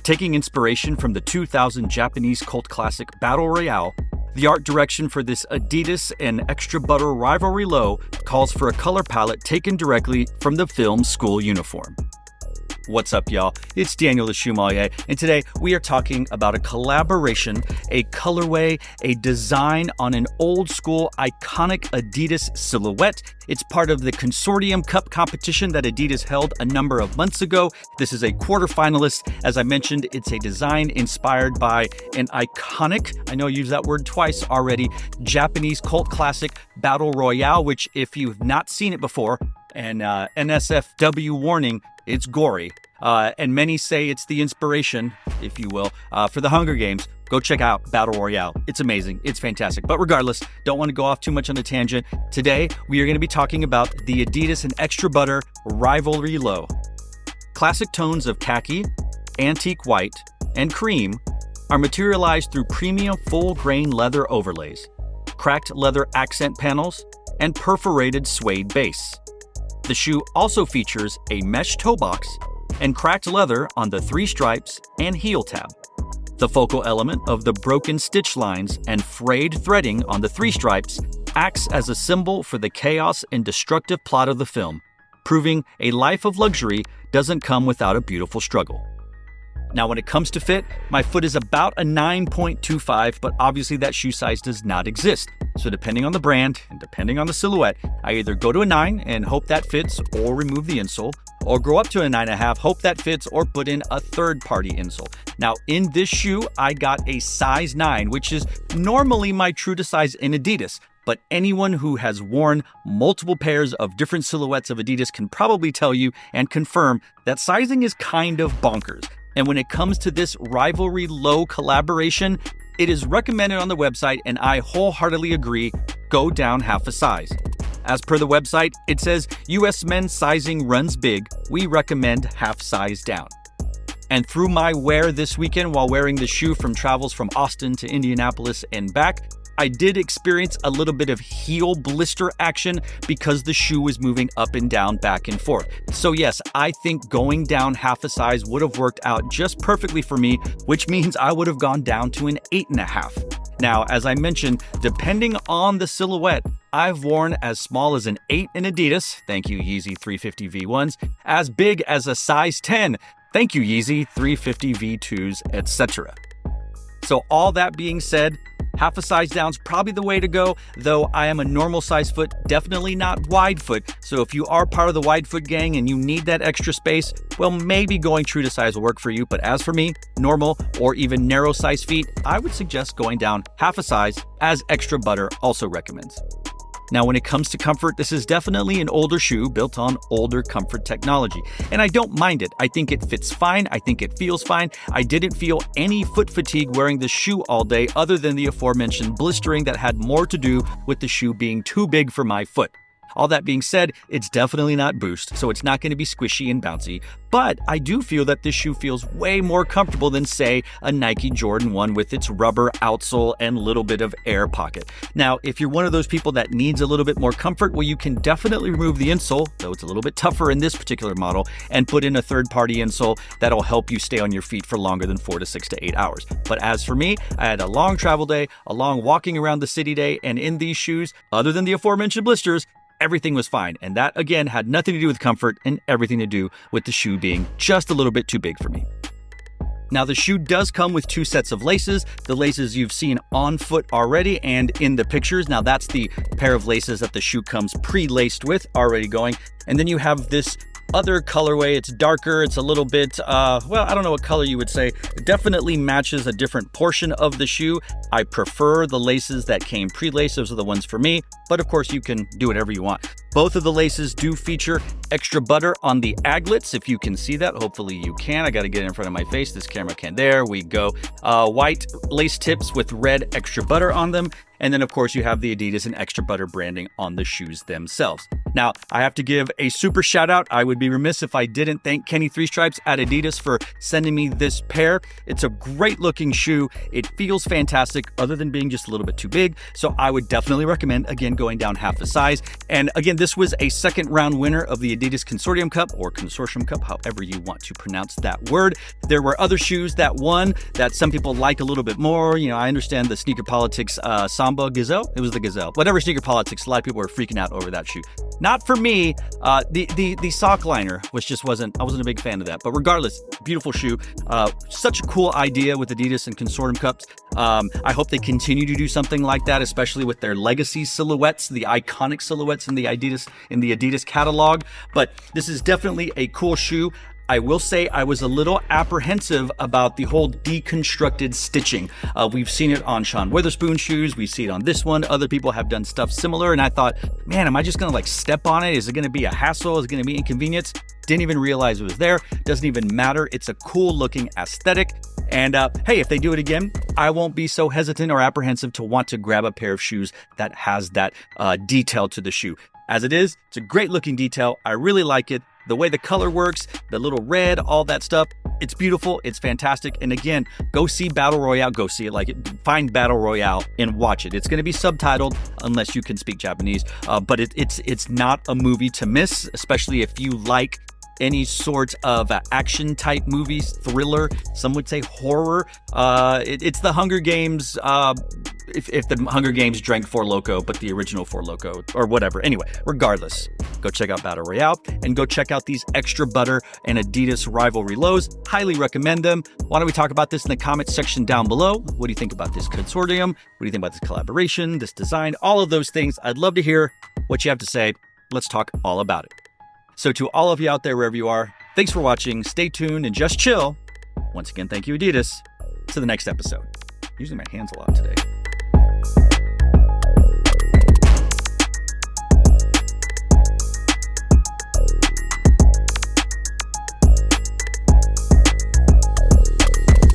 Taking inspiration from the 2000 Japanese cult classic Battle Royale, the art direction for this Adidas and Extra Butter Rivalry Low calls for a color palette taken directly from the film's school uniform. What's up, y'all? It's Daniel the Shoemmelier, and today we are talking about a collaboration, a colorway, a design on an old school iconic Adidas silhouette. It's part of the Consortium Cup competition that Adidas held a number of months ago. This is a quarterfinalist. As I mentioned, it's a design inspired by an iconic, I know I used that word twice already, Japanese cult classic Battle Royale, which if you've not seen it before, and NSFW warning, it's gory, and many say it's the inspiration, if you will, for the Hunger Games. Go check out Battle Royale. It's amazing. It's fantastic. But regardless, don't want to go off too much on a tangent. Today, we are going to be talking about the Adidas and Extra Butter Rivalry Low. Classic tones of khaki, antique white, and cream are materialized through premium full-grain leather overlays, cracked leather accent panels, and perforated suede base. The shoe also features a mesh toe box and cracked leather on the 3 stripes and heel tab. The focal element of the broken stitch lines and frayed threading on the 3 stripes acts as a symbol for the chaos and destructive plot of the film, proving a life of luxury doesn't come without a beautiful struggle. Now, when it comes to fit, my foot is about a 9.25, but obviously that shoe size does not exist. So depending on the brand and depending on the silhouette, I either go to a 9 and hope that fits or remove the insole, or grow up to a 9.5, hope that fits, or put in a third-party insole. Now, in this shoe, I got a size 9, which is normally my true to size in Adidas. But anyone who has worn multiple pairs of different silhouettes of Adidas can probably tell you and confirm that sizing is kind of bonkers. And when it comes to this Rivalry Low collaboration, it is recommended on the website, and I wholeheartedly agree, go down half a size. As per the website, it says, US men's sizing runs big, we recommend half size down. And through my wear this weekend while wearing the shoe from travels from Austin to Indianapolis and back, I did experience a little bit of heel blister action because the shoe was moving up and down, back and forth. So yes, I think going down half a size would have worked out just perfectly for me, which means I would have gone down to an 8.5. Now, as I mentioned, depending on the silhouette, I've worn as small as an 8 in Adidas, thank you Yeezy 350 V1s, as big as a size 10, thank you Yeezy 350 V2s, etc. So all that being said, half a size down is probably the way to go, though I am a normal size foot, definitely not wide foot. So if you are part of the wide foot gang and you need that extra space, well, maybe going true to size will work for you. But as for me, normal or even narrow size feet, I would suggest going down half a size, as Extra Butter also recommends. Now, when it comes to comfort, this is definitely an older shoe built on older comfort technology. And I don't mind it. I think it fits fine. I think it feels fine. I didn't feel any foot fatigue wearing the shoe all day other than the aforementioned blistering that had more to do with the shoe being too big for my foot. All that being said, it's definitely not Boost, so it's not going to be squishy and bouncy, but I do feel that this shoe feels way more comfortable than, say, a Nike Jordan 1 with its rubber outsole and little bit of air pocket. Now, if you're one of those people that needs a little bit more comfort, well, you can definitely remove the insole, though it's a little bit tougher in this particular model, and put in a third-party insole that'll help you stay on your feet for longer than 4 to 6 to 8 hours. But as for me, I had a long travel day, a long walking around the city day, and in these shoes, other than the aforementioned blisters, everything was fine. And that, again, had nothing to do with comfort and everything to do with the shoe being just a little bit too big for me. Now, the shoe does come with 2 sets of laces. The laces you've seen on foot already and in the pictures. Now, that's the pair of laces that the shoe comes pre-laced with, already going. And then you have this other colorway. It's darker. It's a little bit, well, I don't know what color you would say. It definitely matches a different portion of the shoe. I prefer the laces that came pre-laced. Those are the ones for me. But of course, you can do whatever you want. Both of the laces do feature Extra Butter on the aglets, if you can see that. Hopefully you can. I got to get it in front of my face. This camera can. There we go. White lace tips with red Extra Butter on them. And then, of course, you have the Adidas and Extra Butter branding on the shoes themselves. Now, I have to give a super shout out. I would be remiss if I didn't thank Kenny Three Stripes at Adidas for sending me this pair. It's a great looking shoe. It feels fantastic other than being just a little bit too big. So I would definitely recommend, again, going down half the size. And again, this was a second round winner of the Adidas Consortium Cup, or Consortium Cup, however you want to pronounce that word. There were other shoes that won that some people like a little bit more. You know, I understand the Sneaker Politics Samba Gazelle. It was the Gazelle. Whatever Sneaker Politics, a lot of people were freaking out over that shoe. Not for me. The sock liner I wasn't a big fan of that. But regardless, beautiful shoe. Such a cool idea with Adidas and Consortium Cups. I hope they continue to do something like that, especially with their legacy silhouettes, the iconic silhouettes in the Adidas catalog. But this is definitely a cool shoe. I will say I was a little apprehensive about the whole deconstructed stitching. We've seen it on Sean Witherspoon's shoes. We see it on this one. Other people have done stuff similar. And I thought, man, am I just going to like step on it? Is it going to be a hassle? Is it going to be inconvenience? Didn't even realize it was there. Doesn't even matter. It's a cool looking aesthetic. And hey, if they do it again, I won't be so hesitant or apprehensive to want to grab a pair of shoes that has that detail to the shoe. As it is, it's a great looking detail. I really like it. The way the color works, the little red, all that stuff, it's beautiful. It's fantastic. And again, go see Battle Royale. Go see it. Find Battle Royale and watch it. It's going to be subtitled unless you can speak Japanese. But it's not a movie to miss, especially if you like any sort of action type movies, thriller, some would say horror. It's the Hunger Games. If the Hunger Games drank Four Loko, but the original Four Loko or whatever. Anyway, regardless, go check out Battle Royale and go check out these Extra Butter and Adidas Rivalry Lows. Highly recommend them. Why don't we talk about this in the comments section down below? What do you think about this consortium? What do you think about this collaboration, this design, all of those things? I'd love to hear what you have to say. Let's talk all about it. So to all of you out there, wherever you are, thanks for watching. Stay tuned and just chill. Once again, thank you, Adidas. To the next episode. Using my hands a lot today.